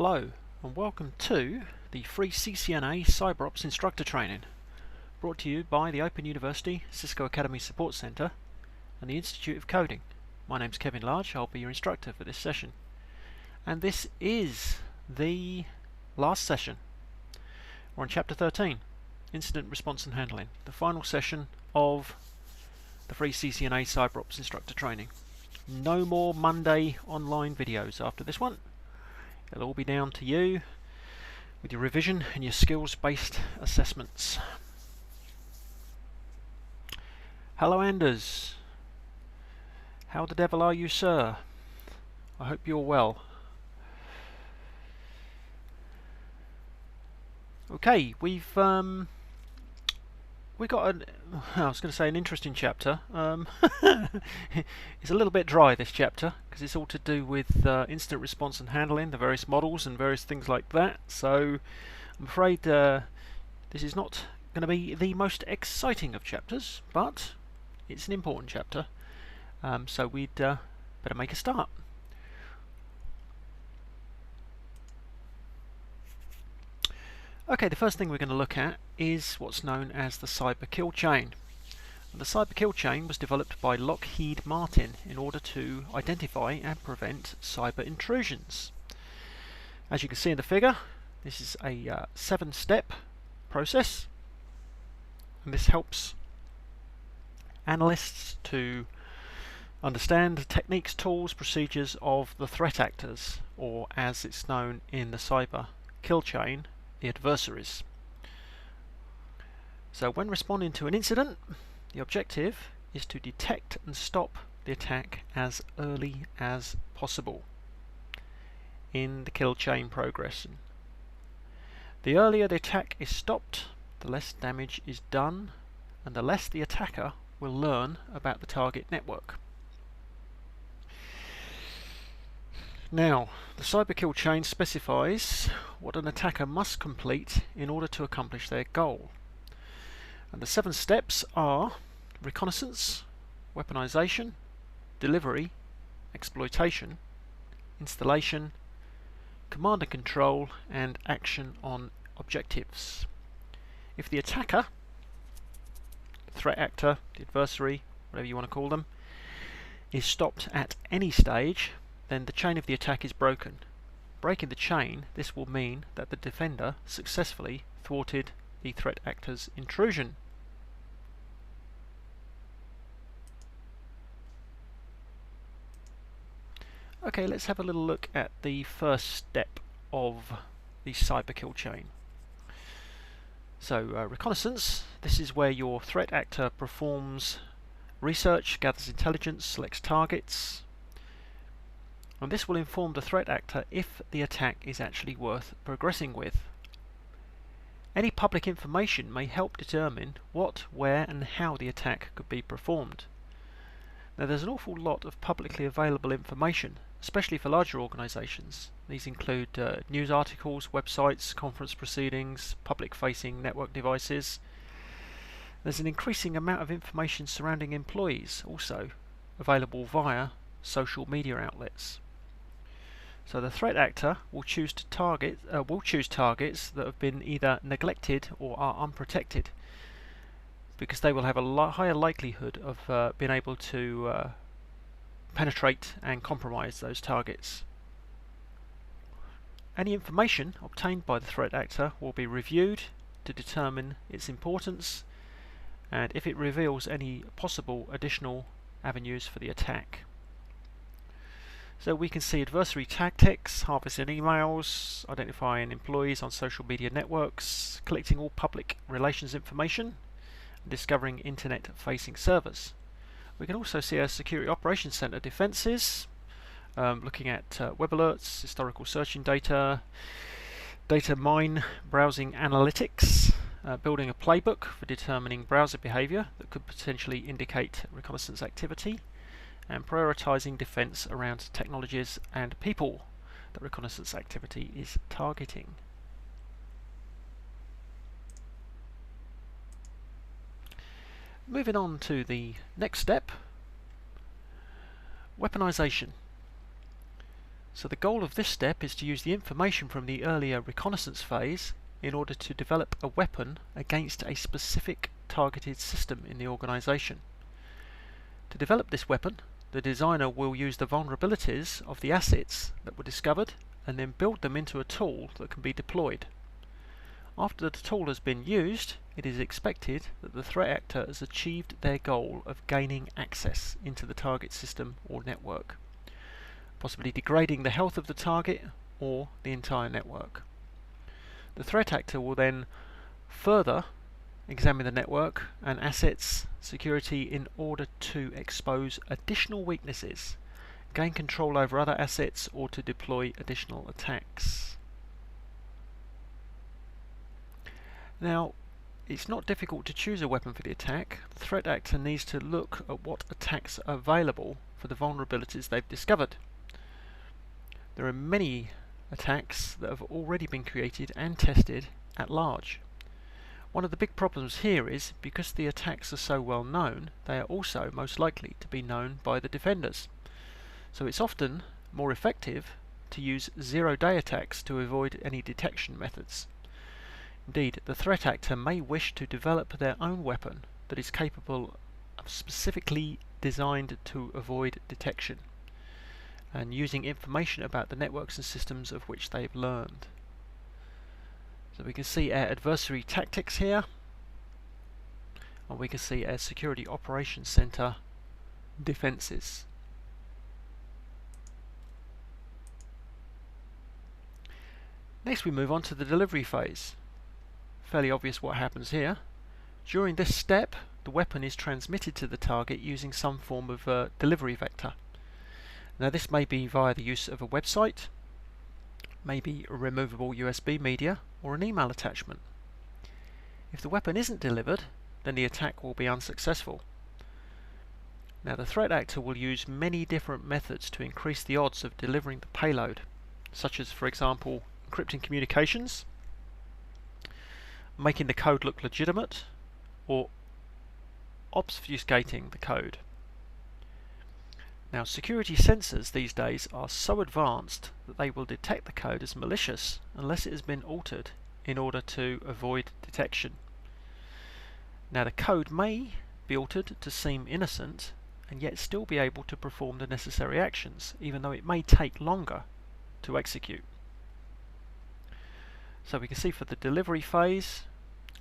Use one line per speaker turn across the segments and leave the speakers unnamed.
Hello and welcome to the free CCNA CyberOps instructor training, brought to you by the Open University Cisco Academy Support Center and the Institute of Coding. My name's Kevin Large. I'll be your instructor for this session, and this is the last session. We're on Chapter 13, Incident Response and Handling, the final session of the free CCNA CyberOps instructor training. No more Monday online videos after this one. It'll all be down to you with your revision and your skills-based assessments. Hello Anders. How the devil are you, sir? I hope you're well. Okay, we got an interesting chapter. It's a little bit dry, this chapter, because it's all to do with incident response and handling, the various models and various things like that. So I'm afraid this is not going to be the most exciting of chapters, but it's an important chapter. So we'd better make a start. Okay, the first thing we're going to look at is what's known as the cyber kill chain. The cyber kill chain was developed by Lockheed Martin in order to identify and prevent cyber intrusions. As you can see in the figure, this is a 7-step process, and this helps analysts to understand the techniques, tools, procedures of the threat actors, or as it's known in the cyber kill chain, the adversaries. So when responding to an incident, the objective is to detect and stop the attack as early as possible in the kill chain progression. The earlier the attack is stopped, the less damage is done, and the less the attacker will learn about the target network. Now, the cyber kill chain specifies what an attacker must complete in order to accomplish their goal. And the 7 steps are Reconnaissance, Weaponization, Delivery, Exploitation, Installation, Command and Control, and Action on Objectives. If the attacker, the threat actor, the adversary, whatever you want to call them, is stopped at any stage, then the chain of the attack is broken. Breaking the chain, this will mean that the defender successfully thwarted the threat actor's intrusion. Okay, let's have a little look at the first step of the cyber kill chain. So, reconnaissance, this is where your threat actor performs research, gathers intelligence, selects targets, and this will inform the threat actor if the attack is actually worth progressing with. Any public information may help determine what, where and how the attack could be performed. Now, there's an awful lot of publicly available information, especially for larger organisations. These include news articles, websites, conference proceedings, public-facing network devices. There's an increasing amount of information surrounding employees, also available via social media outlets. So the threat actor will choose targets that have been either neglected or are unprotected, because they will have a higher likelihood of being able to penetrate and compromise those targets. Any information obtained by the threat actor will be reviewed to determine its importance and if it reveals any possible additional avenues for the attack. So we can see adversary tactics, harvesting emails, identifying employees on social media networks, collecting all public relations information, and discovering internet-facing servers. We can also see our Security Operations Center defenses, looking at web alerts, historical searching data, data mine, browsing analytics, building a playbook for determining browser behavior that could potentially indicate reconnaissance activity, and prioritizing defense around technologies and people that reconnaissance activity is targeting. Moving on to the next step, weaponization. So the goal of this step is to use the information from the earlier reconnaissance phase in order to develop a weapon against a specific targeted system in the organization. To develop this weapon, the designer will use the vulnerabilities of the assets that were discovered and then build them into a tool that can be deployed. After the tool has been used, it is expected that the threat actor has achieved their goal of gaining access into the target system or network, possibly degrading the health of the target or the entire network. The threat actor will then further examine the network and assets security in order to expose additional weaknesses, gain control over other assets, or to deploy additional attacks. Now, it's not difficult to choose a weapon for the attack. The threat actor needs to look at what attacks are available for the vulnerabilities they've discovered. There are many attacks that have already been created and tested at large. One of the big problems here is, because the attacks are so well known, they are also most likely to be known by the defenders. So it's often more effective to use zero-day attacks to avoid any detection methods. Indeed, the threat actor may wish to develop their own weapon that is capable of specifically designed to avoid detection and using information about the networks and systems of which they've learned. So we can see our adversary tactics here, and we can see our Security Operations Center defenses. Next we move on to the delivery phase. Fairly obvious what happens here. During this step, the weapon is transmitted to the target using some form of delivery vector. Now this may be via the use of a website, maybe a removable USB media, or an email attachment. If the weapon isn't delivered, then the attack will be unsuccessful. Now the threat actor will use many different methods to increase the odds of delivering the payload, such as, for example, encrypting communications, making the code look legitimate, or obfuscating the code. Now security sensors these days are so advanced that they will detect the code as malicious unless it has been altered in order to avoid detection. Now the code may be altered to seem innocent and yet still be able to perform the necessary actions, even though it may take longer to execute. So we can see for the delivery phase,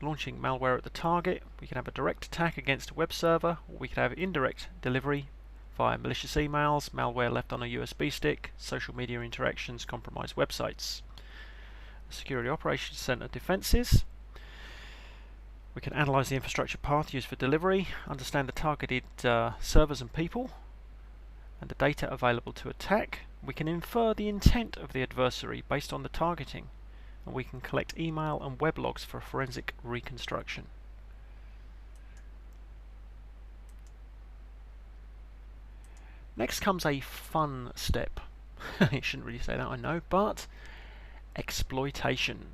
launching malware at the target, we can have a direct attack against a web server, or we can have indirect delivery via malicious emails, malware left on a USB stick, social media interactions, compromised websites. Security Operations Center defenses. We can analyze the infrastructure path used for delivery, understand the targeted servers and people, and the data available to attack. We can infer the intent of the adversary based on the targeting, and we can collect email and web logs for forensic reconstruction. Next comes a fun step. I shouldn't really say that, I know, but exploitation.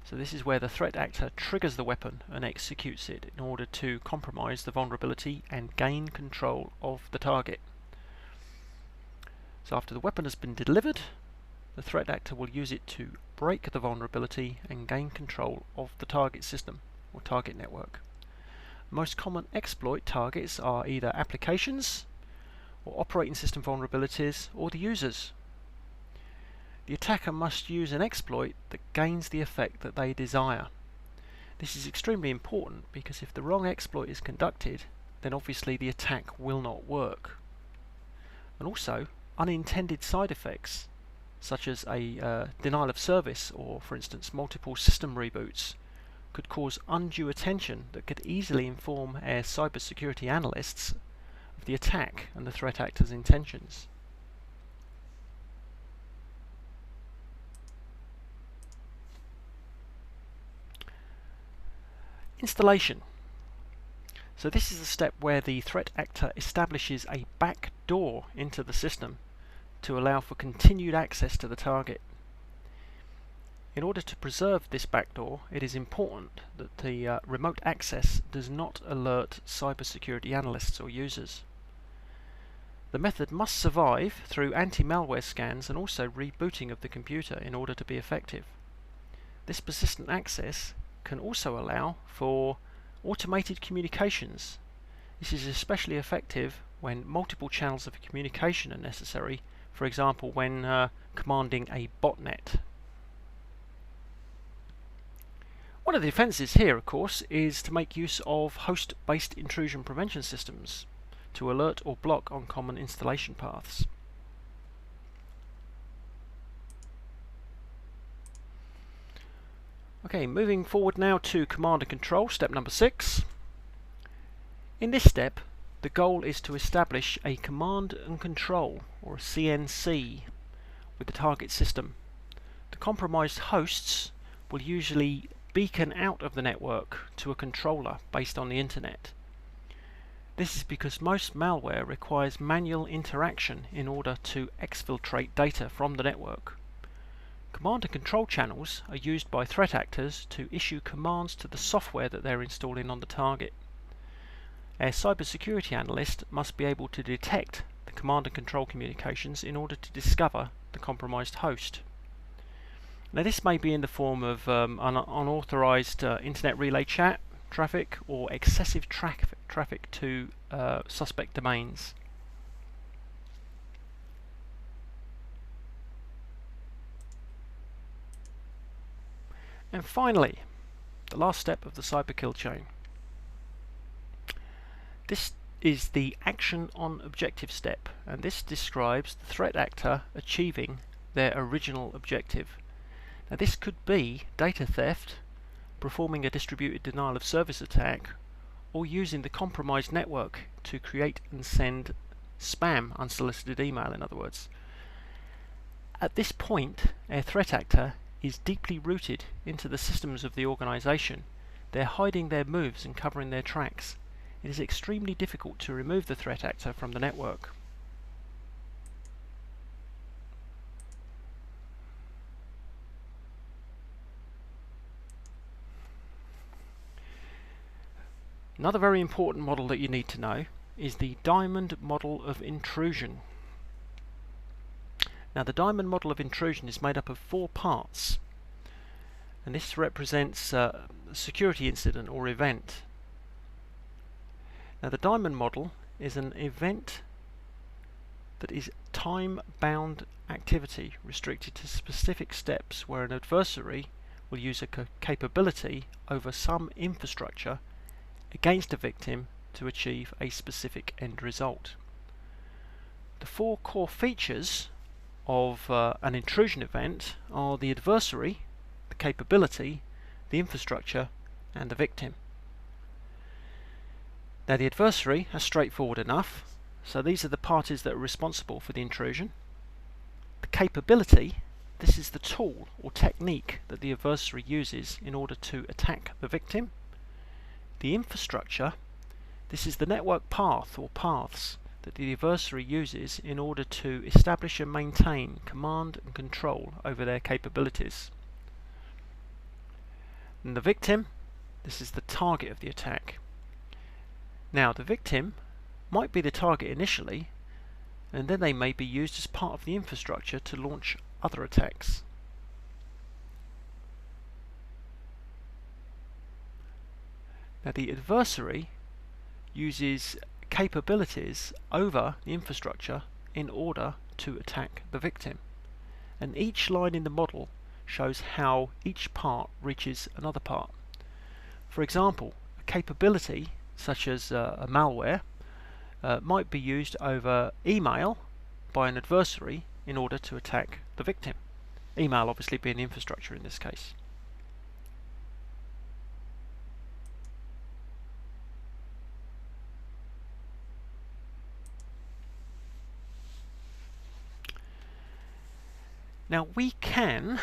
So this is where the threat actor triggers the weapon and executes it in order to compromise the vulnerability and gain control of the target. So after the weapon has been delivered, the threat actor will use it to break the vulnerability and gain control of the target system or target network. Most common exploit targets are either applications or operating system vulnerabilities or the users. The attacker must use an exploit that gains the effect that they desire. This is extremely important because if the wrong exploit is conducted, then obviously the attack will not work. And also, unintended side effects, such as a denial of service or, for instance, multiple system reboots, could cause undue attention that could easily inform our cybersecurity analysts of the attack and the threat actor's intentions. Installation. So this is the step where the threat actor establishes a back door into the system to allow for continued access to the target. In order to preserve this backdoor, it is important that the remote access does not alert cybersecurity analysts or users. The method must survive through anti-malware scans and also rebooting of the computer in order to be effective. This persistent access can also allow for automated communications. This is especially effective when multiple channels of communication are necessary, for example when commanding a botnet. One of the defences here, of course, is to make use of host-based intrusion prevention systems to alert or block uncommon installation paths. Okay, moving forward now to command and control, step number 6. In this step, the goal is to establish a command and control, or a CNC, with the target system. The compromised hosts will usually beacon out of the network to a controller based on the internet. This is because most malware requires manual interaction in order to exfiltrate data from the network. Command and control channels are used by threat actors to issue commands to the software that they're installing on the target. A cybersecurity analyst must be able to detect the command and control communications in order to discover the compromised host. Now this may be in the form of unauthorized internet relay chat traffic or excessive traffic to suspect domains. And finally, the last step of the cyber kill chain. This is the action on objective step, and this describes the threat actor achieving their original objective. Now this could be data theft, performing a distributed denial of service attack, or using the compromised network to create and send spam, unsolicited email in other words. At this point, a threat actor is deeply rooted into the systems of the organization. They're hiding their moves and covering their tracks. It is extremely difficult to remove the threat actor from the network. Another very important model that you need to know is the diamond model of intrusion. Now the diamond model of intrusion is made up of 4 parts, and this represents a security incident or event. Now the diamond model is an event that is time-bound activity restricted to specific steps where an adversary will use a capability over some infrastructure against a victim to achieve a specific end result. The 4 core features of an intrusion event are the adversary, the capability, the infrastructure, and the victim. Now the adversary is straightforward enough, so these are the parties that are responsible for the intrusion. The capability, this is the tool or technique that the adversary uses in order to attack the victim. The infrastructure, this is the network path or paths that the adversary uses in order to establish and maintain command and control over their capabilities. And the victim, this is the target of the attack. Now the victim might be the target initially, and then they may be used as part of the infrastructure to launch other attacks. Now the adversary uses capabilities over the infrastructure in order to attack the victim, and each line in the model shows how each part reaches another part. For example, a capability such as a malware might be used over email by an adversary in order to attack the victim. Email obviously being the infrastructure in this case. Now we can,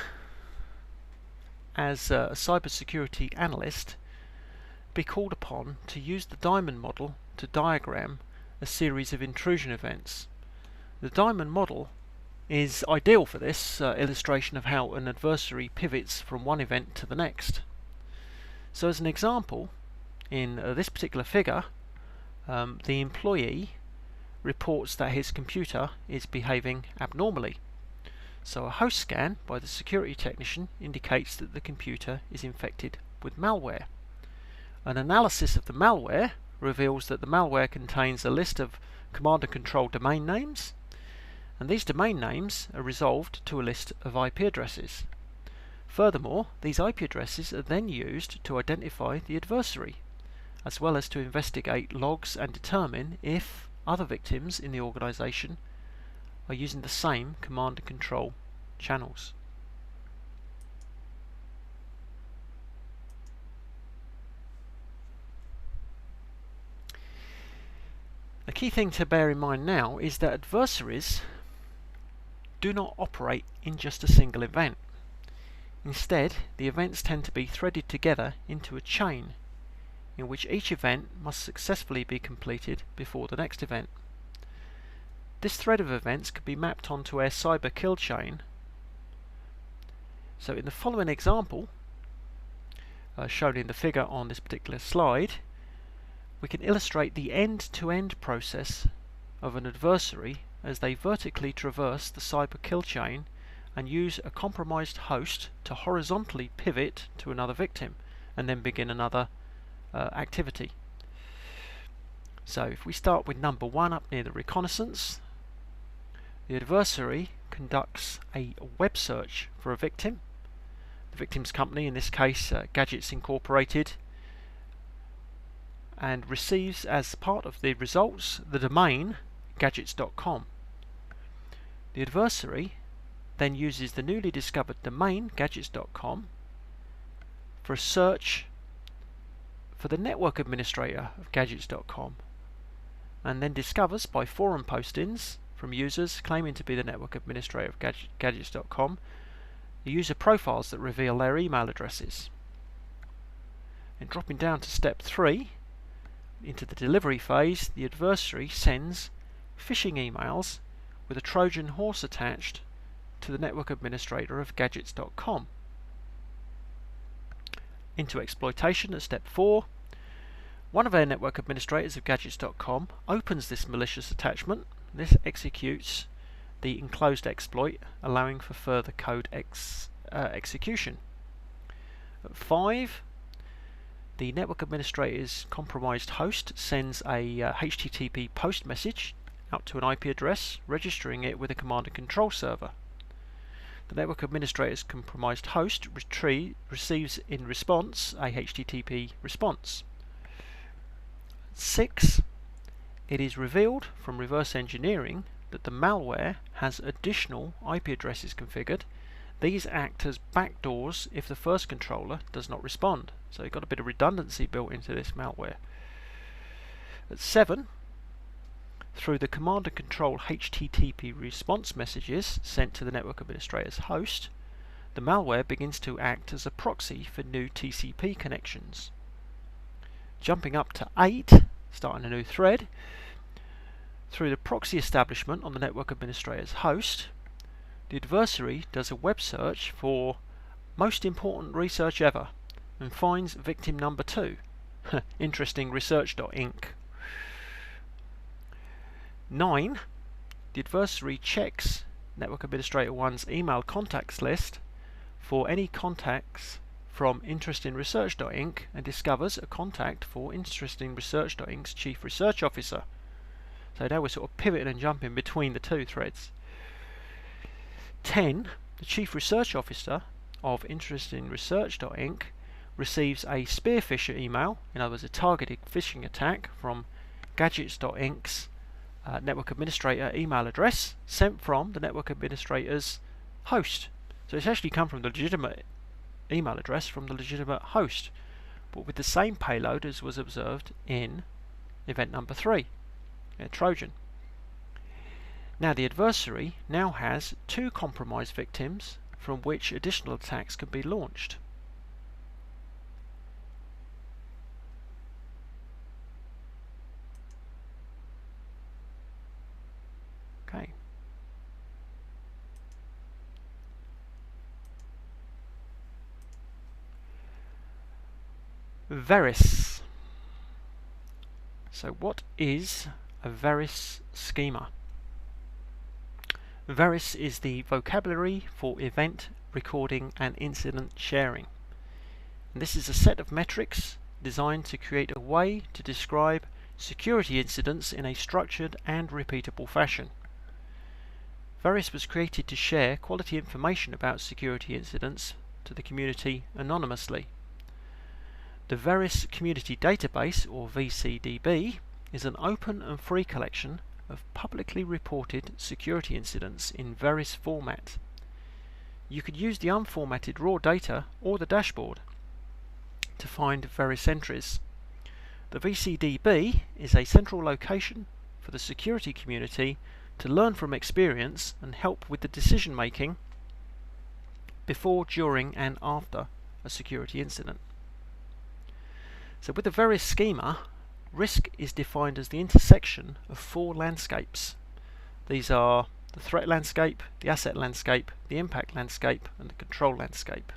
as a cybersecurity analyst, be called upon to use the diamond model to diagram a series of intrusion events. The diamond model is ideal for this illustration of how an adversary pivots from one event to the next. So as an example, in this particular figure, the employee reports that his computer is behaving abnormally. So a host scan by the security technician indicates that the computer is infected with malware. An analysis of the malware reveals that the malware contains a list of command and control domain names, and these domain names are resolved to a list of IP addresses. Furthermore, these IP addresses are then used to identify the adversary, as well as to investigate logs and determine if other victims in the organization are using the same command and control channels. The key thing to bear in mind now is that adversaries do not operate in just a single event. Instead, the events tend to be threaded together into a chain, in which each event must successfully be completed before the next event. This thread of events can be mapped onto our cyber kill chain. So in the following example, shown in the figure on this particular slide, we can illustrate the end-to-end process of an adversary as they vertically traverse the cyber kill chain and use a compromised host to horizontally pivot to another victim and then begin another activity. So if we start with number 1 up near the Reconnaissance, the adversary conducts a web search for a victim. The victim's company, in this case Gadgets Incorporated, and receives as part of the results the domain gadgets.com. The adversary then uses the newly discovered domain gadgets.com for a search for the network administrator of gadgets.com, and then discovers by forum postings from users claiming to be the network administrator of gadgets.com the user profiles that reveal their email addresses. And dropping down to step 3, into the delivery phase, the adversary sends phishing emails with a Trojan horse attached to the network administrator of gadgets.com. Into exploitation at step 4, one of our network administrators of gadgets.com opens this malicious attachment. This executes the enclosed exploit, allowing for further code execution. At 5, the network administrator's compromised host sends a HTTP post message out to an IP address, registering it with a command and control server. The network administrator's compromised host receives in response a HTTP response. 6, it is revealed from reverse engineering that the malware has additional IP addresses configured. These act as backdoors if the first controller does not respond. So you've got a bit of redundancy built into this malware. At 7, through the command and control HTTP response messages sent to the network administrator's host, the malware begins to act as a proxy for new TCP connections. Jumping up to 8, starting a new thread, through the proxy establishment on the network administrator's host, the adversary does a web search for most important research ever and finds victim number 2, interesting research.inc. 9, the adversary checks network administrator 1's email contacts list for any contacts from interestingresearch.inc and discovers a contact for interestingresearch.inc's chief research officer. So now we're sort of pivoting and jumping between the two threads. 10, the chief research officer of interestingresearch.inc receives a spearphisher email, in other words a targeted phishing attack from gadgets.inc's network administrator email address sent from the network administrator's host. So it's actually come from the legitimate email address from the legitimate host, but with the same payload as was observed in event number 3, Trojan. Now the adversary now has 2 compromised victims from which additional attacks can be launched. Okay. VERIS. So what is a VERIS schema. VERIS is the vocabulary for event recording and incident sharing. And this is a set of metrics designed to create a way to describe security incidents in a structured and repeatable fashion. VERIS was created to share quality information about security incidents to the community anonymously. The VERIS Community Database, or VCDB, is an open and free collection of publicly reported security incidents in VERIS format. You could use the unformatted raw data or the dashboard to find VERIS entries. The VCDB is a central location for the security community to learn from experience and help with the decision making before, during and after a security incident. So with the VERIS schema, risk is defined as the intersection of four landscapes. These are the threat landscape, the asset landscape, the impact landscape and the control landscape.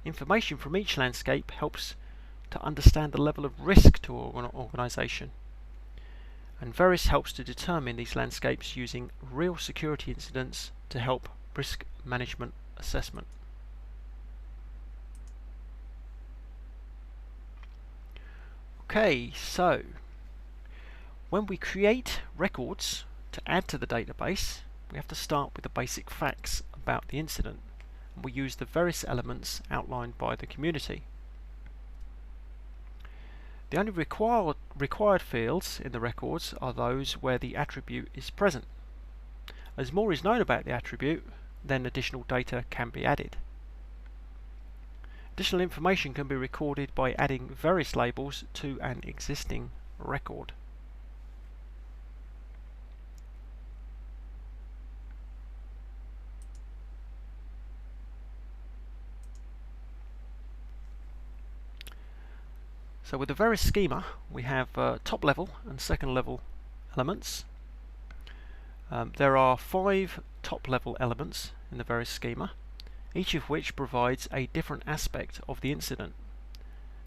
Information from each landscape helps to understand the level of risk to an organization. And VERIS helps to determine these landscapes using real security incidents to help risk management assessment. Okay, so when we create records to add to the database, we have to start with the basic facts about the incident. And we use the VERIS elements outlined by the community. The only required fields in the records are those where the attribute is present. As more is known about the attribute, then additional data can be added. Additional information can be recorded by adding VERIS labels to an existing record. So with the VERIS schema, we have top level and second level elements. There are 5 top level elements in the VERIS schema, each of which provides a different aspect of the incident.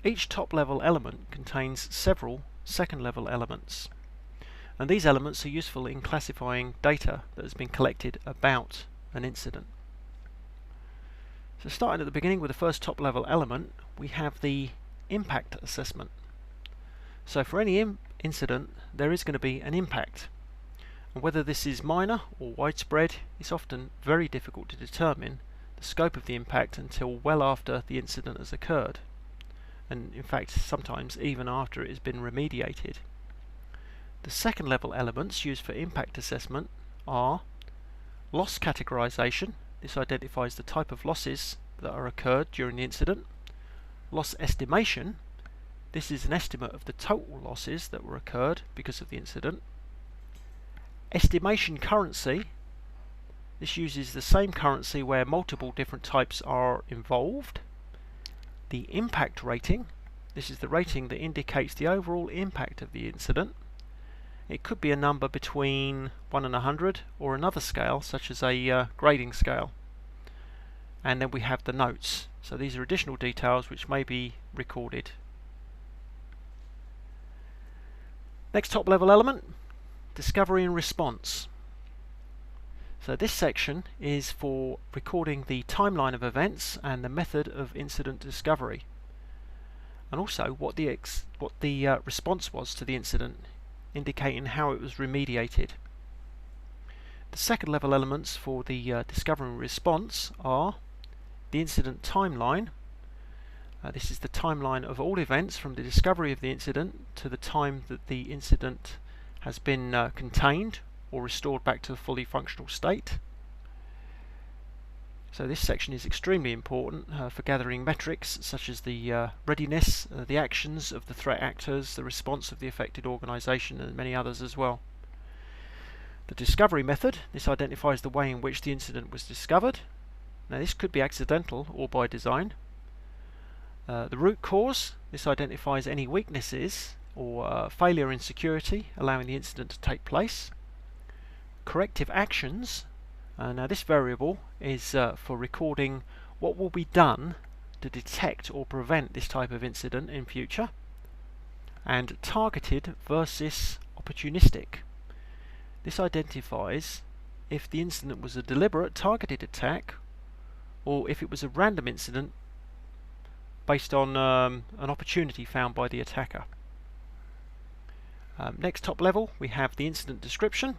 Each top level element contains several second level elements, and these elements are useful in classifying data that has been collected about an incident. So starting at the beginning with the first top level element, we have the impact assessment. So for any incident there is going to be an impact, and whether this is minor or widespread is often very difficult to determine the scope of the impact until well after the incident has occurred, and in fact sometimes even after it has been remediated. The second level elements used for impact assessment are loss categorization. This identifies the type of losses that are occurred during the incident. Loss estimation. This is an estimate of the total losses that were occurred because of the incident. Estimation currency. This uses the same currency where multiple different types are involved. The impact rating. This is the rating that indicates the overall impact of the incident. It could be a number between 1 and 100 or another scale such as a grading scale. And then we have the notes. So these are additional details which may be recorded. Next top level element, discovery and response. So this section is for recording the timeline of events and the method of incident discovery, and also what the response was to the incident, indicating how it was remediated. The second level elements for the discovery and response are the incident timeline. This is the timeline of all events from the discovery of the incident to the time that the incident has been contained or restored back to a fully functional state. So this section is extremely important for gathering metrics such as the readiness, the actions of the threat actors, the response of the affected organization, and many others as well. The discovery method. This identifies the way in which the incident was discovered. Now this could be accidental or by design. The root cause. This identifies any weaknesses or failure in security allowing the incident to take place. Corrective actions. Now this variable is for recording what will be done to detect or prevent this type of incident in future. And targeted versus opportunistic. This identifies if the incident was a deliberate targeted attack or if it was a random incident based on an opportunity found by the attacker. Next, top level, we have the incident description.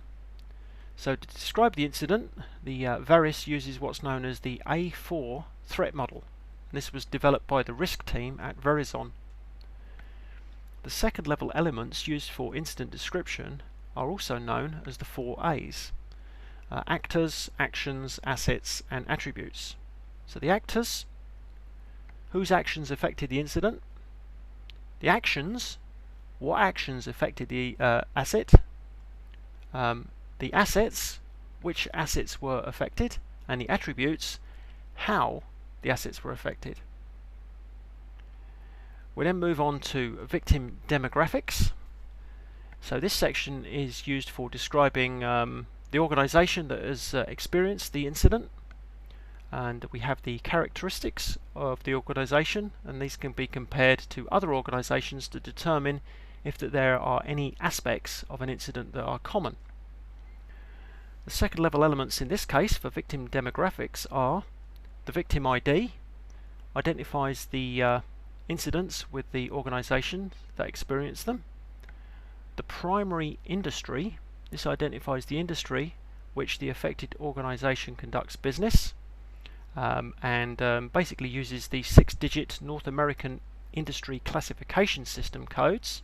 So to describe the incident, the VERIS uses what's known as the A4 threat model. This was developed by the risk team at Verizon. The second level elements used for incident description are also known as the 4 A's. Actors, actions, assets, and attributes. So the actors, whose actions affected the incident. The actions, what actions affected the asset. The assets, which assets were affected. And the attributes, how the assets were affected. We then move on to victim demographics. So this section is used for describing the organization that has experienced the incident, and we have the characteristics of the organization, and these can be compared to other organizations to determine if there are any aspects of an incident that are common. The second level elements in this case for victim demographics are the victim ID, identifies the incidents with the organization that experienced them. The primary industry, this identifies the industry which the affected organization conducts business, and basically uses the 6-digit North American Industry Classification System codes.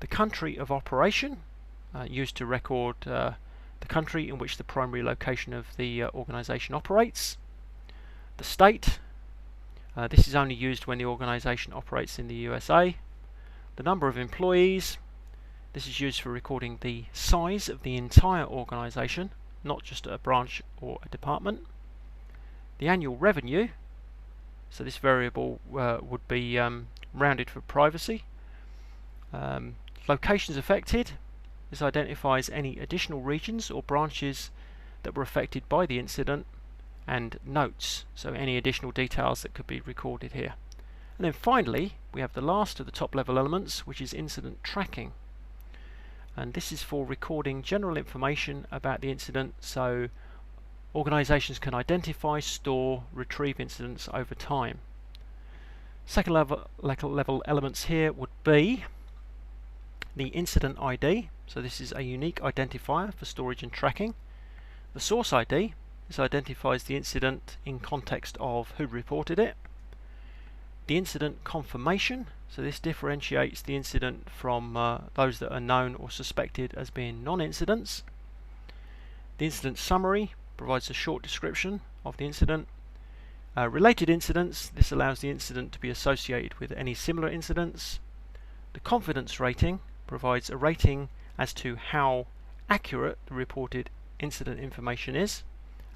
The country of operation, used to record the country in which the primary location of the organization operates. The state, this is only used when the organization operates in the USA. The number of employees, this is used for recording the size of the entire organization, not just a branch or a department. The annual revenue, so this variable would be rounded for privacy. Locations affected, this identifies any additional regions or branches that were affected by the incident, and notes, so any additional details that could be recorded here. And then finally, we have the last of the top level elements, which is incident tracking. And this is for recording general information about the incident, so organizations can identify, store, retrieve incidents over time. Second level elements here would be the incident ID, so this is a unique identifier for storage and tracking. The source ID, this identifies the incident in context of who reported it. The incident confirmation, so this differentiates the incident from those that are known or suspected as being non-incidents. The incident summary provides a short description of the incident. Related incidents, this allows the incident to be associated with any similar incidents. The confidence rating provides a rating as to how accurate the reported incident information is.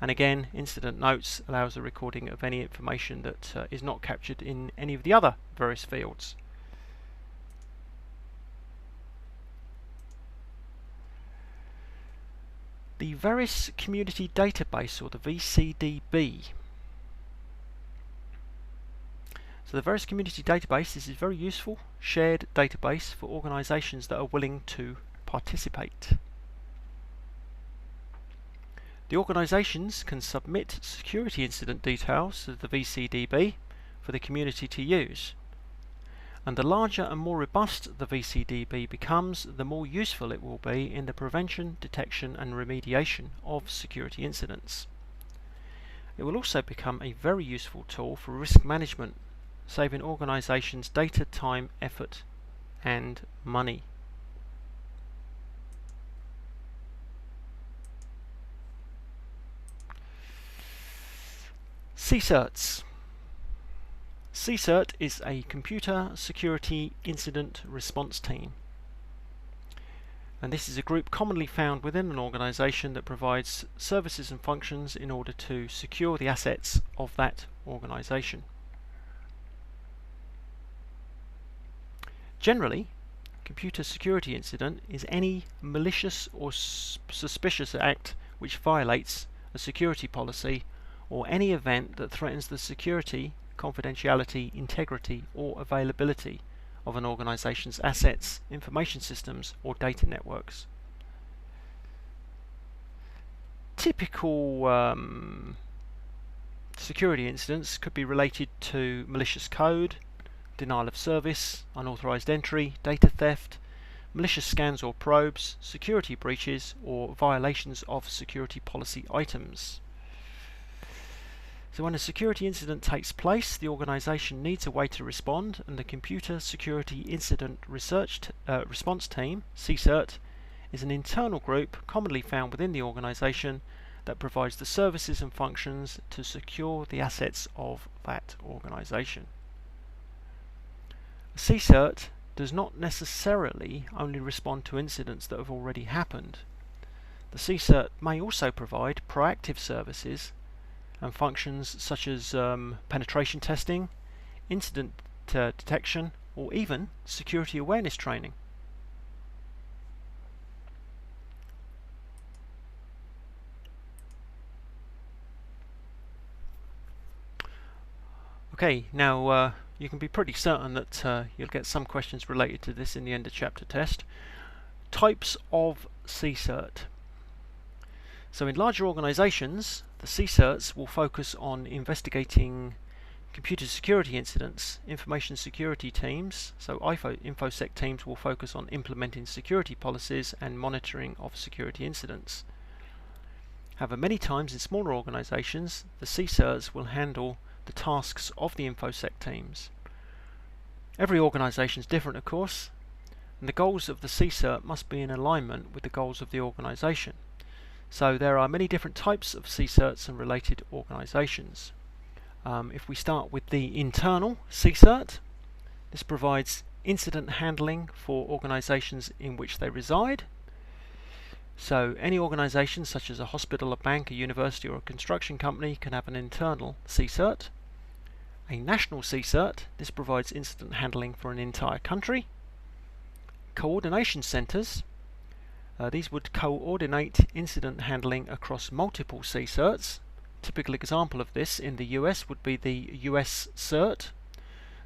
And again, incident notes allows the recording of any information that is not captured in any of the other VERIS fields. The VERIS Community Database, or the VCDB. So the VERIS Community Database, this is very useful, shared database for organizations that are willing to participate. The organizations can submit security incident details to the VCDB for the community to use. And the larger and more robust the VCDB becomes, the more useful it will be in the prevention, detection and remediation of security incidents. It will also become a very useful tool for risk management, saving organizations data, time, effort and money. CSIRTS. CSIRT is a computer security incident response team, and this is a group commonly found within an organization that provides services and functions in order to secure the assets of that organization. Generally, computer security incident is any malicious or suspicious act which violates a security policy or any event that threatens the security, confidentiality, integrity or availability of an organization's assets, information systems, or data networks. Typical security incidents could be related to malicious code, denial of service, unauthorized entry, data theft, malicious scans or probes, security breaches, or violations of security policy items. So when a security incident takes place, the organization needs a way to respond, and the Computer Security Incident Response Team, CSIRT, is an internal group commonly found within the organization that provides the services and functions to secure the assets of that organization. A CSIRT does not necessarily only respond to incidents that have already happened. The CSIRT may also provide proactive services and functions such as penetration testing, incident detection, or even security awareness training. Okay, now you can be pretty certain that you'll get some questions related to this in the end of chapter test. Types of CSIRT. So in larger organizations, the CSIRTs will focus on investigating computer security incidents. Information security teams, so InfoSec teams, will focus on implementing security policies and monitoring of security incidents. However, many times in smaller organizations, the CSIRTs will handle the tasks of the InfoSec teams. Every organization is different, of course, and the goals of the CSIRT must be in alignment with the goals of the organization. So there are many different types of CSIRTs and related organizations. If we start with the internal CSIRT, this provides incident handling for organizations in which they reside. So any organization such as a hospital, a bank, a university, or a construction company can have an internal CSIRT. A national CSIRT, this provides incident handling for an entire country. Coordination centers, these would coordinate incident handling across multiple CSIRTs. Typical example of this in the US would be the US CERT.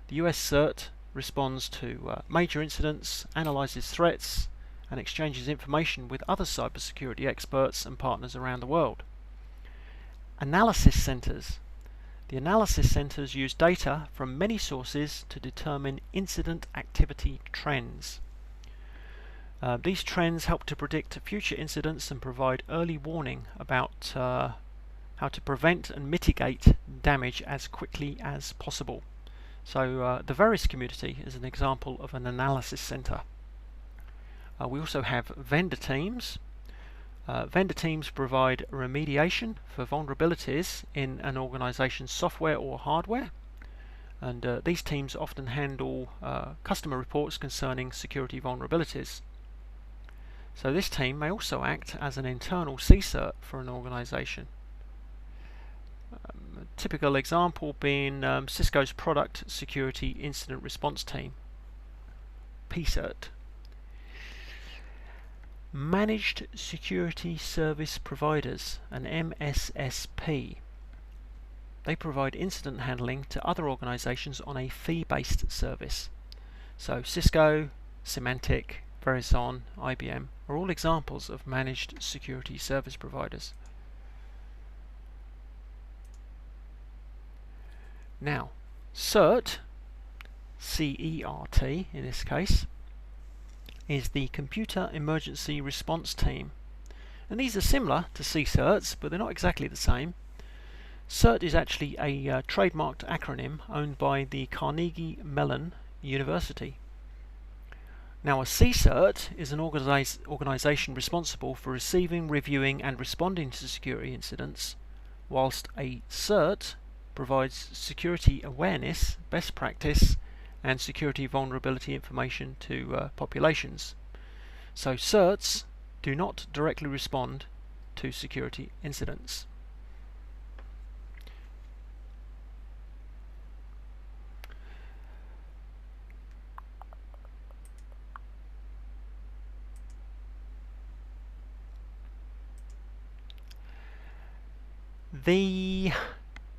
The US CERT responds to major incidents, analyzes threats, and exchanges information with other cybersecurity experts and partners around the world. Analysis centers. The analysis centers use data from many sources to determine incident activity trends. These trends help to predict future incidents and provide early warning about how to prevent and mitigate damage as quickly as possible. So the VERIS community is an example of an analysis center. We also have vendor teams. Vendor teams provide remediation for vulnerabilities in an organization's software or hardware, and these teams often handle customer reports concerning security vulnerabilities. So this team may also act as an internal CSIRT for an organization. A typical example being Cisco's Product Security Incident Response Team, PSIRT. Managed Security Service Providers, an MSSP. They provide incident handling to other organizations on a fee-based service. So Cisco, Symantec, Verizon, IBM are all examples of managed security service providers. Now, CERT, CERT in this case, is the Computer Emergency Response Team. And these are similar to CSIRTs, but they're not exactly the same. CERT is actually a trademarked acronym owned by the Carnegie Mellon University. Now, a CSIRT is an organization responsible for receiving, reviewing, and responding to security incidents, whilst a CERT provides security awareness, best practice, and security vulnerability information to populations. So CERTs do not directly respond to security incidents. The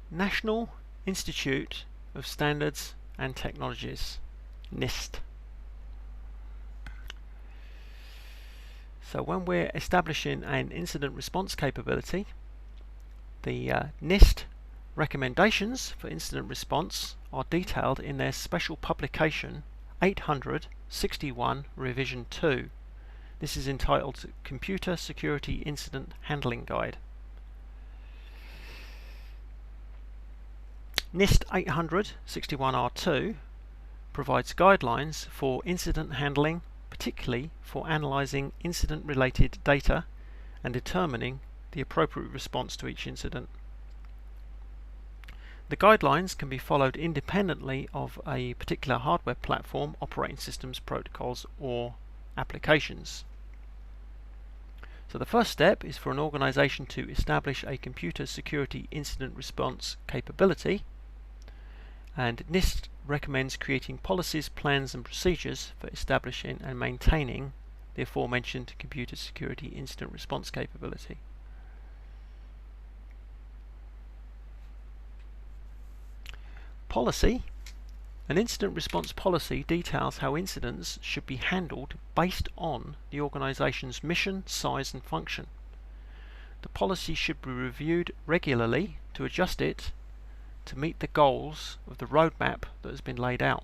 National Institute of Standards and Technologies, NIST. So when we're establishing an incident response capability, the NIST recommendations for incident response are detailed in their special publication 861 Revision 2. This is entitled Computer Security Incident Handling Guide. NIST 861R2 provides guidelines for incident handling, particularly for analysing incident-related data and determining the appropriate response to each incident. The guidelines can be followed independently of a particular hardware platform, operating systems, protocols, or applications. So the first step is for an organisation to establish a computer security incident response capability, and NIST recommends creating policies, plans and procedures for establishing and maintaining the aforementioned computer security incident response capability. Policy. An incident response policy details how incidents should be handled based on the organisation's mission, size and function. The policy should be reviewed regularly to adjust it to meet the goals of the roadmap that has been laid out.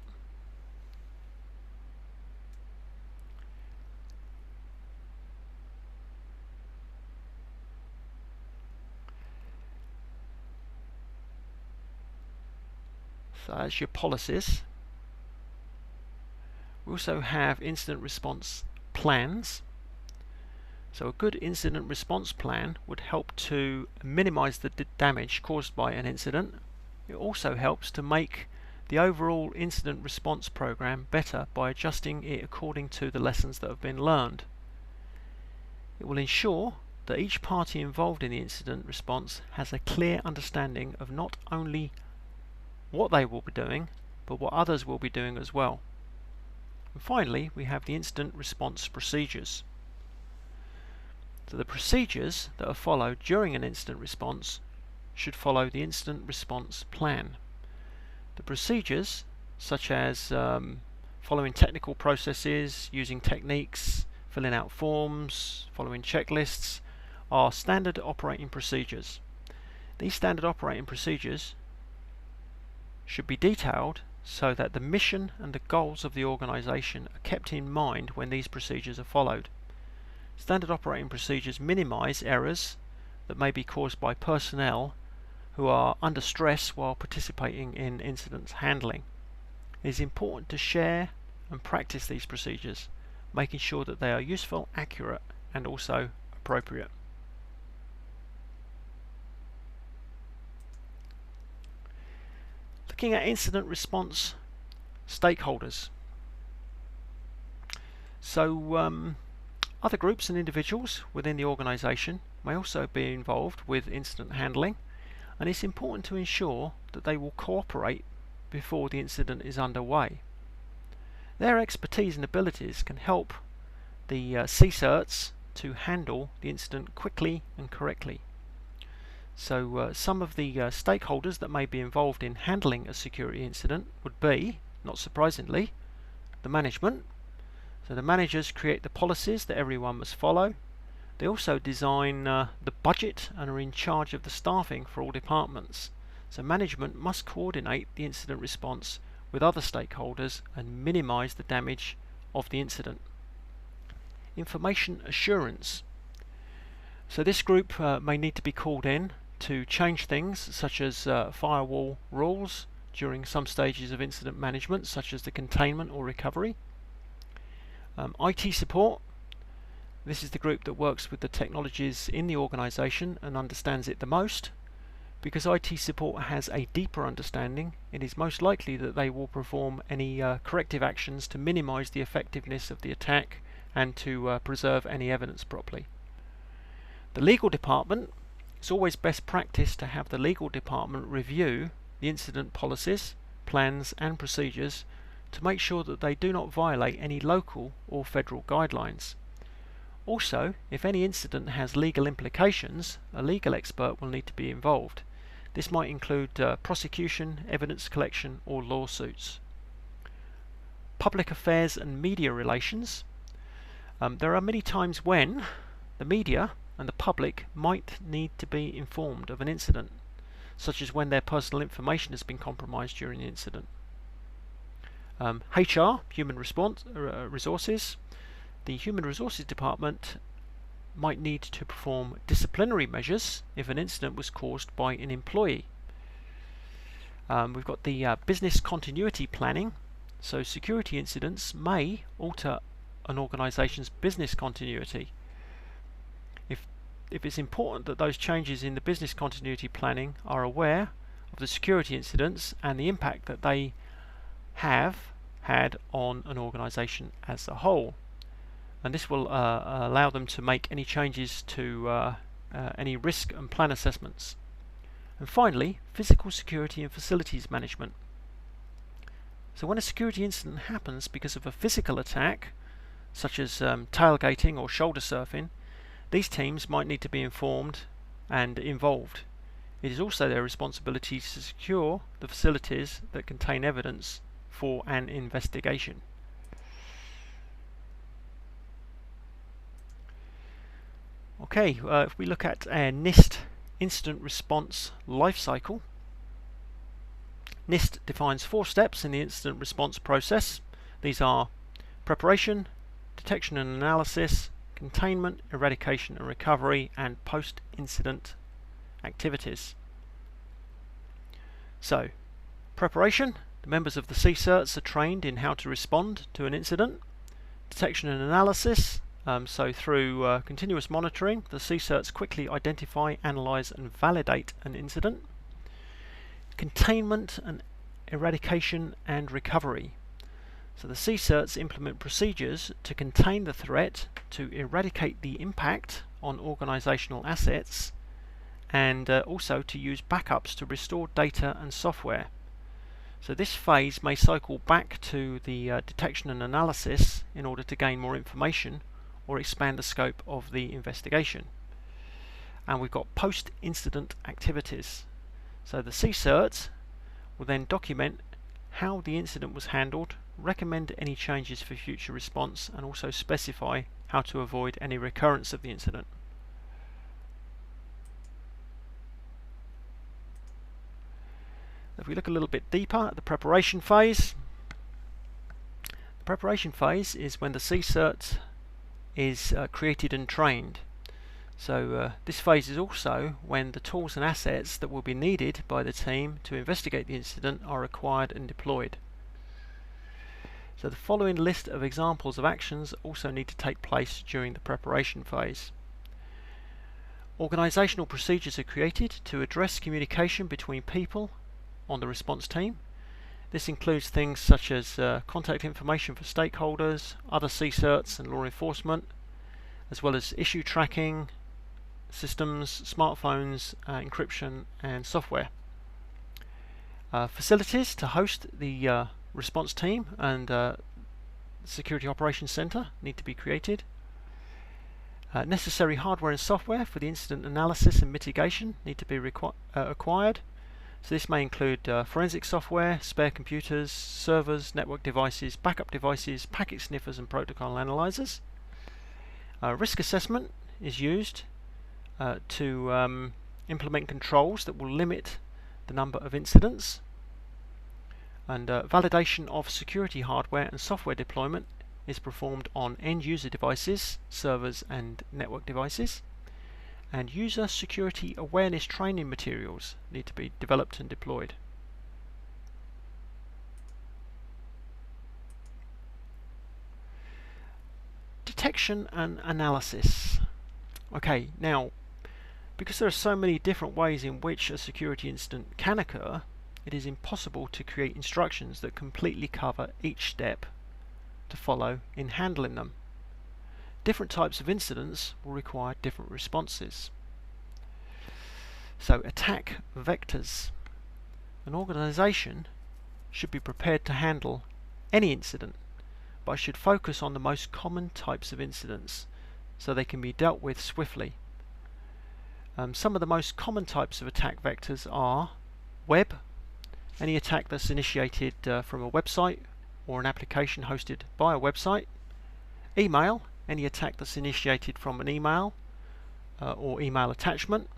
So that's your policies. We also have incident response plans. So a good incident response plan would help to minimize the damage caused by an incident. It also helps to make the overall incident response program better by adjusting it according to the lessons that have been learned. It will ensure that each party involved in the incident response has a clear understanding of not only what they will be doing, but what others will be doing as well. And finally, we have the incident response procedures. So the procedures that are followed during an incident response should follow the incident response plan. The procedures, such as following technical processes, using techniques, filling out forms, following checklists, are standard operating procedures. These standard operating procedures should be detailed so that the mission and the goals of the organisation are kept in mind when these procedures are followed. Standard operating procedures minimise errors that may be caused by personnel who are under stress while participating in incident handling. It is important to share and practice these procedures, making sure that they are useful, accurate and also appropriate. Looking at incident response stakeholders. So other groups and individuals within the organisation may also be involved with incident handling, and it's important to ensure that they will cooperate before the incident is underway. Their expertise and abilities can help the CSIRTS to handle the incident quickly and correctly. So some of the stakeholders that may be involved in handling a security incident would be, not surprisingly, the management. So the managers create the policies that everyone must follow. They also design the budget and are in charge of the staffing for all departments. So management must coordinate the incident response with other stakeholders and minimize the damage of the incident. Information assurance. So this group may need to be called in to change things such as firewall rules during some stages of incident management, such as the containment or recovery. IT support. This is the group that works with the technologies in the organisation and understands it the most. Because IT support has a deeper understanding, it is most likely that they will perform any corrective actions to minimise the effectiveness of the attack and to preserve any evidence properly. The legal department. It's always best practice to have the legal department review the incident policies, plans and procedures to make sure that they do not violate any local or federal guidelines. Also, if any incident has legal implications, a legal expert will need to be involved. This might include prosecution, evidence collection or lawsuits. Public affairs and media relations. There are many times when the media and the public might need to be informed of an incident, such as when their personal information has been compromised during the incident. HR, Human Resources. The Human Resources Department might need to perform disciplinary measures if an incident was caused by an employee. We've got the business continuity planning. So security incidents may alter an organization's business continuity. If it's important that those changes in the business continuity planning are aware of the security incidents and the impact that they have had on an organization as a whole. And this will allow them to make any changes to any risk and plan assessments. And finally, physical security and facilities management. So when a security incident happens because of a physical attack, such as tailgating or shoulder surfing, these teams might need to be informed and involved. It is also their responsibility to secure the facilities that contain evidence for an investigation. Okay, if we look at a NIST incident response lifecycle, NIST defines 4 steps in the incident response process. These are preparation, detection and analysis, containment, eradication and recovery, and post-incident activities. So, preparation. The members of the CSIRTS are trained in how to respond to an incident. Detection and analysis. So through continuous monitoring, the CSIRTS quickly identify, analyze and validate an incident. Containment and eradication and recovery. So the CSIRTS implement procedures to contain the threat, to eradicate the impact on organizational assets, and also to use backups to restore data and software. So this phase may cycle back to the detection and analysis in order to gain more information or expand the scope of the investigation. And we've got post-incident activities. So the CSIRTS will then document how the incident was handled, recommend any changes for future response, and also specify how to avoid any recurrence of the incident. If we look a little bit deeper at the preparation phase, the preparation phase is when the CSIRT is created and trained. So this phase is also when the tools and assets that will be needed by the team to investigate the incident are acquired and deployed. So the following list of examples of actions also need to take place during the preparation phase. Organizational procedures are created to address communication between people on the response team. This includes things such as contact information for stakeholders, other CSIRTs and law enforcement, as well as issue tracking, systems, smartphones, encryption and software. Facilities to host the response team and Security Operations Center need to be created. Necessary hardware and software for the incident analysis and mitigation need to be acquired. So this may include forensic software, spare computers, servers, network devices, backup devices, packet sniffers and protocol analyzers. Risk assessment is used to implement controls that will limit the number of incidents. And validation of security hardware and software deployment is performed on end-user devices, servers and network devices. And user security awareness training materials need to be developed and deployed. Detection and analysis. Okay, now because there are so many different ways in which a security incident can occur, it is impossible to create instructions that completely cover each step to follow in handling them. Different types of incidents will require different responses. So, attack vectors. An organization should be prepared to handle any incident, but should focus on the most common types of incidents so they can be dealt with swiftly. Some of the most common types of attack vectors are web, any attack that's initiated from a website or an application hosted by a website, email, any attack that's initiated from an email or email attachment.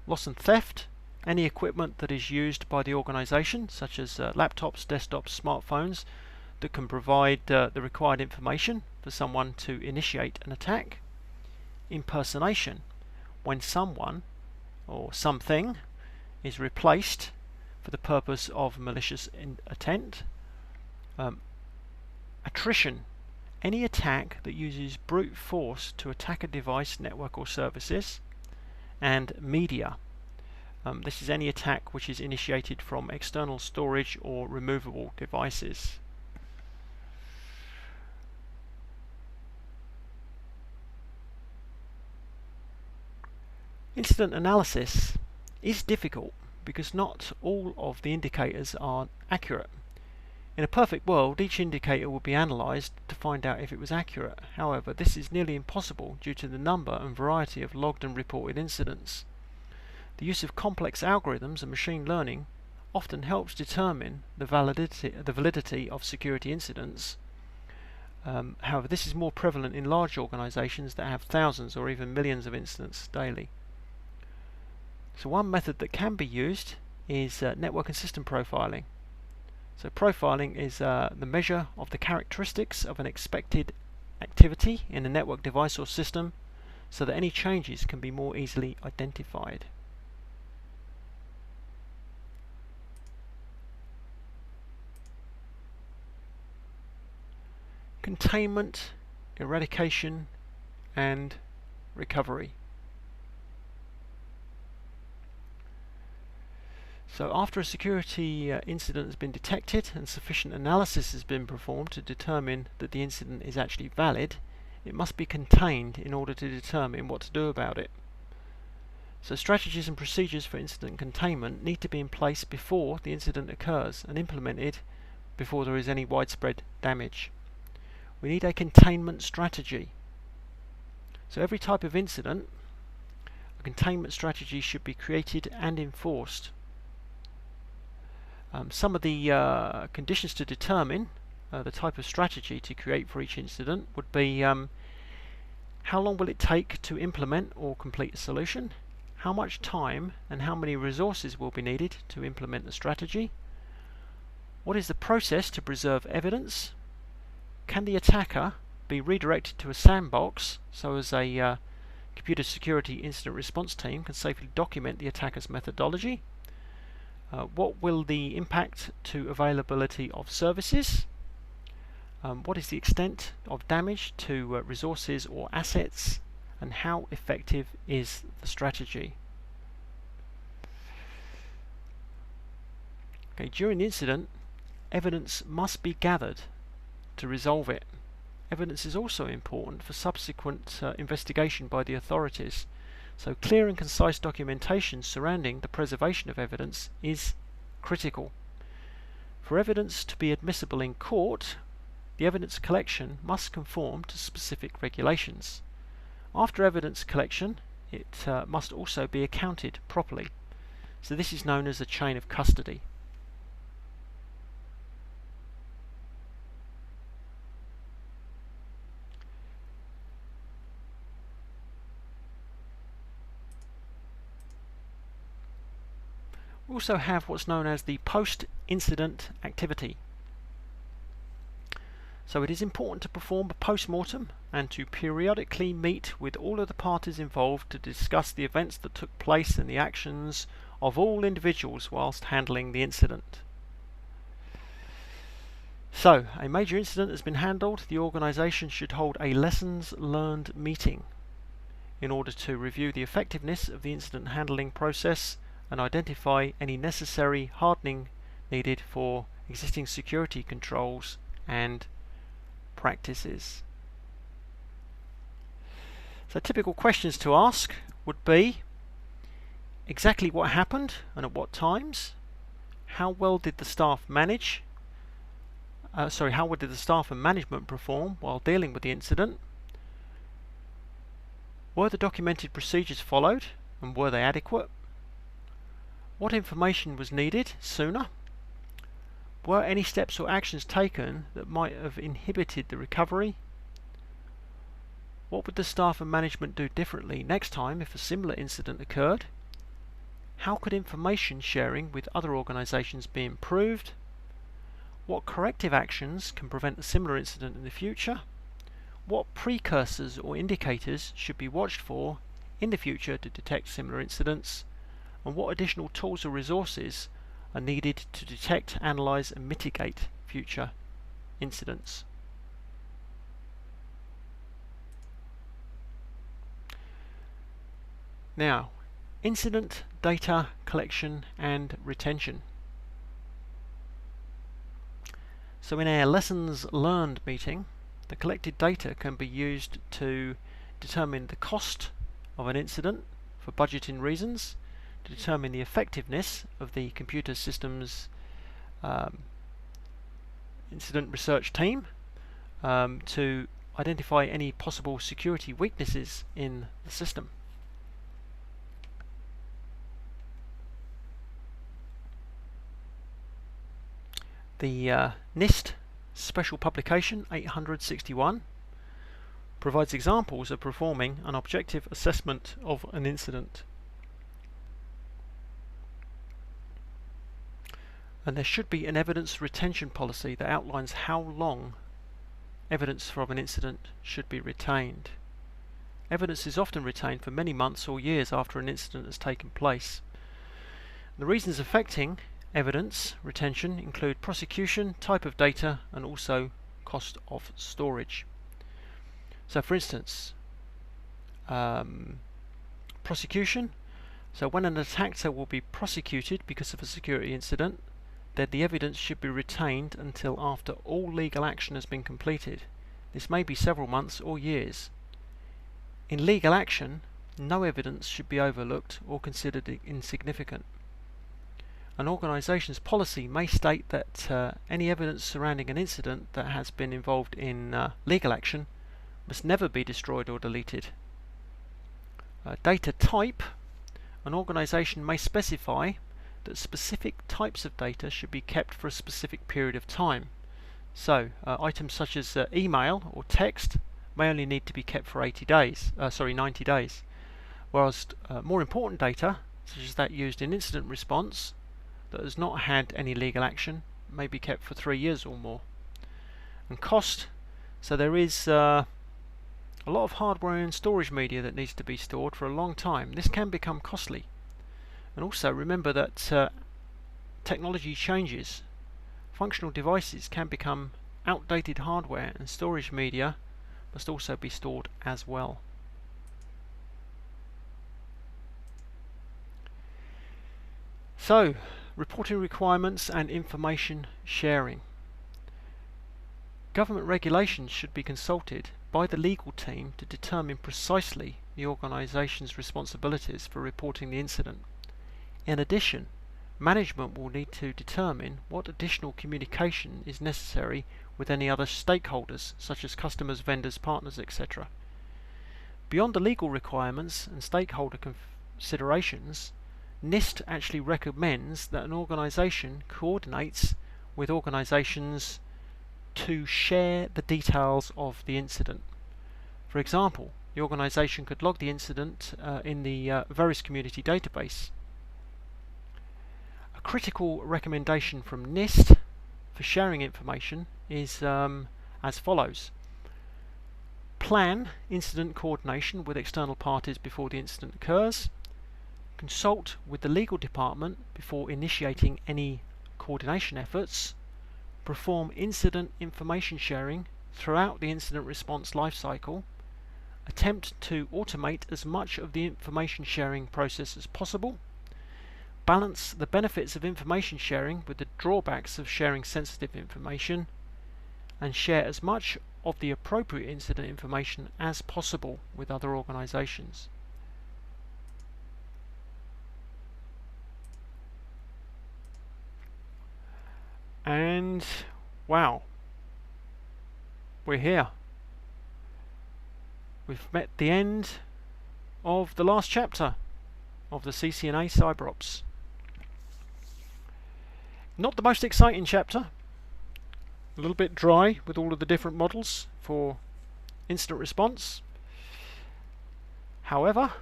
Loss and theft, any equipment that is used by the organization, such as laptops, desktops, smartphones, that can provide the required information for someone to initiate an attack. Impersonation, when someone or something is replaced for the purpose of malicious intent. Attrition, any attack that uses brute force to attack a device, network or services. And media, this is any attack which is initiated from external storage or removable devices. Incident analysis is difficult because not all of the indicators are accurate. In a perfect world, each indicator would be analysed to find out if it was accurate. However, this is nearly impossible due to the number and variety of logged and reported incidents. The use of complex algorithms and machine learning often helps determine the validity of security incidents. However, this is more prevalent in large organisations that have thousands or even millions of incidents daily. So one method that can be used is network and system profiling. So profiling is the measure of the characteristics of an expected activity in a network device or system so that any changes can be more easily identified. Containment, eradication, and recovery. So after a security incident has been detected and sufficient analysis has been performed to determine that the incident is actually valid, it must be contained in order to determine what to do about it. So strategies and procedures for incident containment need to be in place before the incident occurs and implemented before there is any widespread damage. We need a containment strategy. So every type of incident, a containment strategy should be created and enforced. Some of the conditions to determine the type of strategy to create for each incident would be how long will it take to implement or complete a solution, how much time and how many resources will be needed to implement the strategy, what is the process to preserve evidence, can the attacker be redirected to a sandbox so as a computer security incident response team can safely document the attacker's methodology, what will the impact to availability of services, what is the extent of damage to resources or assets, and how effective is the strategy. Okay, during the incident, evidence must be gathered to resolve it. Evidence is also important for subsequent investigation by the authorities. So clear and concise documentation surrounding the preservation of evidence is critical. For evidence to be admissible in court, the evidence collection must conform to specific regulations. After evidence collection, it must also be accounted properly. So this is known as a chain of custody. We also have what's known as the post-incident activity. So it is important to perform a post-mortem and to periodically meet with all of the parties involved to discuss the events that took place and the actions of all individuals whilst handling the incident. So, a major incident has been handled. The organisation should hold a lessons learned meeting in order to review the effectiveness of the incident handling process and identify any necessary hardening needed for existing security controls and practices. So typical questions to ask would be exactly what happened and at what times, how well did the staff manage, how well did the staff and management perform while dealing with the incident, were the documented procedures followed and were they adequate, what information was needed sooner? Were any steps or actions taken that might have inhibited the recovery? What would the staff and management do differently next time if a similar incident occurred? How could information sharing with other organisations be improved? What corrective actions can prevent a similar incident in the future? What precursors or indicators should be watched for in the future to detect similar incidents? And what additional tools or resources are needed to detect, analyse and mitigate future incidents? Now, incident data collection and retention. So in our lessons learned meeting, the collected data can be used to determine the cost of an incident for budgeting reasons, to determine the effectiveness of the computer systems incident research team, to identify any possible security weaknesses in the system. The NIST Special Publication 861 provides examples of performing an objective assessment of an incident. And there should be an evidence retention policy that outlines how long evidence from an incident should be retained. Evidence is often retained for many months or years after an incident has taken place. The reasons affecting evidence retention include prosecution, type of data, and also cost of storage. So for instance, prosecution. So when an attacker will be prosecuted because of a security incident, then the evidence should be retained until after all legal action has been completed. This may be several months or years. In legal action, no evidence should be overlooked or considered insignificant. An organisation's policy may state that any evidence surrounding an incident that has been involved in legal action must never be destroyed or deleted. Data type. An organisation may specify that specific types of data should be kept for a specific period of time. So items such as email or text may only need to be kept for 90 days, whereas more important data, such as that used in incident response that has not had any legal action, may be kept for 3 years or more. And cost, so there is a lot of hardware and storage media that needs to be stored for a long time. This can become costly. And also remember that technology changes. Functional devices can become outdated hardware, and storage media must also be stored as well. So, reporting requirements and information sharing. Government regulations should be consulted by the legal team to determine precisely the organisation's responsibilities for reporting the incident. In addition, management will need to determine what additional communication is necessary with any other stakeholders, such as customers, vendors, partners, etc. Beyond the legal requirements and stakeholder considerations, NIST actually recommends that an organisation coordinates with organisations to share the details of the incident. For example, the organisation could log the incident in the VERIS community database. A critical recommendation from NIST for sharing information is as follows. Plan incident coordination with external parties before the incident occurs. Consult with the legal department before initiating any coordination efforts. Perform incident information sharing throughout the incident response lifecycle. Attempt to automate as much of the information sharing process as possible. Balance the benefits of information sharing with the drawbacks of sharing sensitive information, and share as much of the appropriate incident information as possible with other organisations. And wow, we're here. We've met the end of the last chapter of the CCNA CyberOps. Not the most exciting chapter, a little bit dry with all of the different models for incident response, However,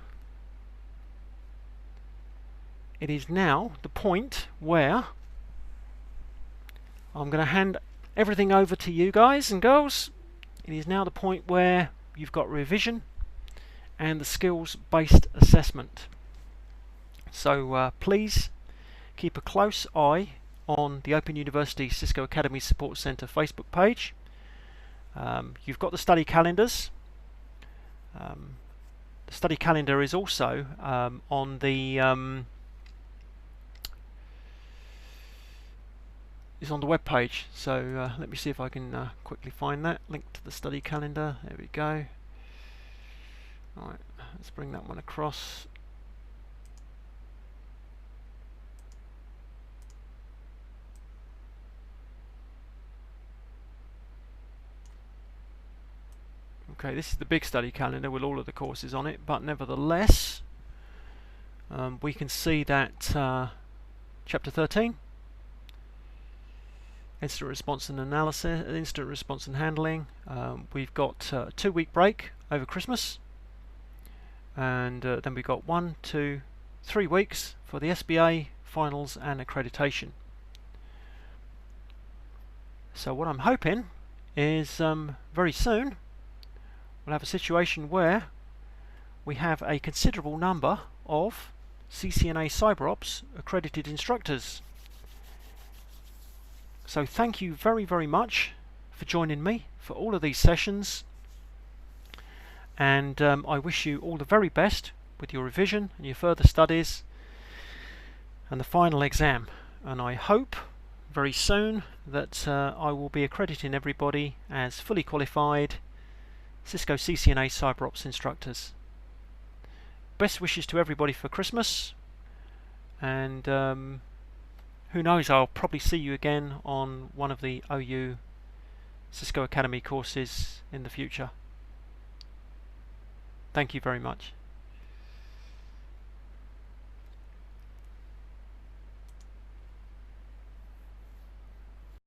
it is now the point where I'm going to hand everything over to you guys and girls. It is now the point where you've got revision and the skills-based assessment. So please keep a close eye on the Open University Cisco Academy Support Centre Facebook page. You've got the study calendars. The study calendar is also on the web page. So let me see if I can quickly find that link to the study calendar. There we go. All right, let's bring that one across. Okay, this is the big study calendar with all of the courses on it, but nevertheless, we can see that Chapter 13, Incident Response and Analysis, Incident Response and Handling, we've got a 2-week break over Christmas, and then we've got 1, 2, 3 weeks for the SBA, finals and accreditation. So what I'm hoping is very soon we'll have a situation where we have a considerable number of CCNA CyberOps accredited instructors. So thank you very, very much for joining me for all of these sessions, and I wish you all the very best with your revision and your further studies and the final exam, and I hope very soon that I will be accrediting everybody as fully qualified Cisco CCNA CyberOps instructors. Best wishes to everybody for Christmas, and who knows, I'll probably see you again on one of the OU Cisco Academy courses in the future. Thank you very much.